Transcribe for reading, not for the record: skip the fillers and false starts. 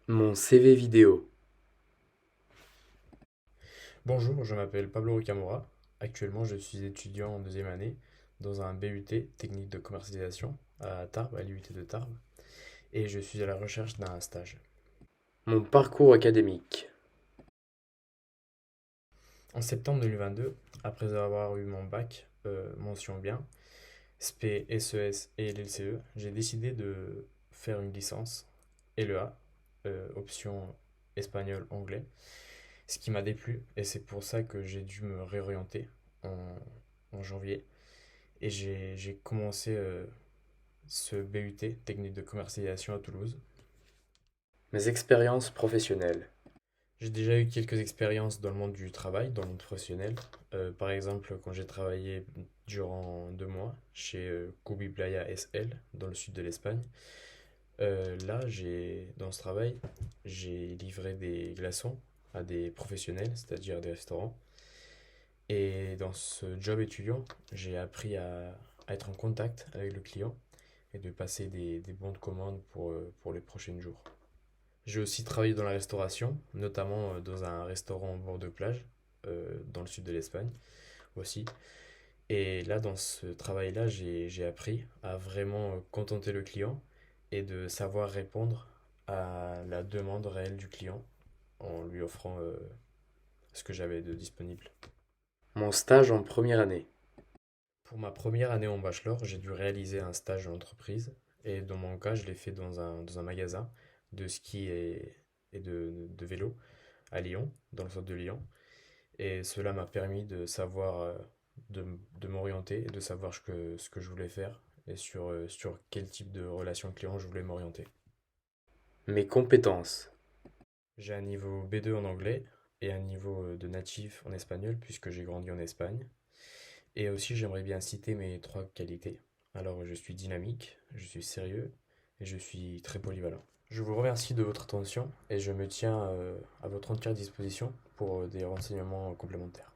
Mon CV vidéo. Bonjour, je m'appelle Pablo Ricamora. Actuellement, je suis étudiant en deuxième année dans un BUT, technique de commercialisation, à Tarbes, à l'IUT de Tarbes, et je suis à la recherche d'un stage. Mon parcours académique. En septembre 2022, après avoir eu mon bac, mention bien, SP, SES et LLCE, j'ai décidé de faire une licence LEA, option espagnol-anglais, ce qui m'a déplu, et c'est pour ça que j'ai dû me réorienter en, en janvier. Et j'ai commencé ce BUT, technique de commercialisation à Toulouse. Mes expériences professionnelles. J'ai déjà eu quelques expériences dans le monde du travail, dans le monde professionnel. Par exemple, quand j'ai travaillé durant 2 mois chez Kubi Playa SL, dans le sud de l'Espagne. Là, dans ce travail, j'ai livré des glaçons à des professionnels, c'est-à-dire des restaurants. Et dans ce job étudiant, j'ai appris à être en contact avec le client et de passer des bons de commande pour les prochains jours. J'ai aussi travaillé dans la restauration, notamment dans un restaurant au bord de plage, dans le sud de l'Espagne aussi. Et là, dans ce travail-là, j'ai appris à vraiment contenter le client et de savoir répondre à la demande réelle du client en lui offrant ce que j'avais de disponible. Mon stage en première année. Pour ma première année en bachelor, j'ai dû réaliser un stage en entreprise et dans mon cas, je l'ai fait dans un magasin de ski et de vélo à Lyon, dans le centre de Lyon. Et cela m'a permis de savoir, de m'orienter et de savoir ce que je voulais faire et sur quel type de relation client je voulais m'orienter. Mes compétences. J'ai un niveau B2 en anglais et un niveau de natif en espagnol puisque j'ai grandi en Espagne. Et aussi, j'aimerais bien citer mes trois qualités. Alors, je suis dynamique, je suis sérieux et je suis très polyvalent. Je vous remercie de votre attention et je me tiens à votre entière disposition pour des renseignements complémentaires.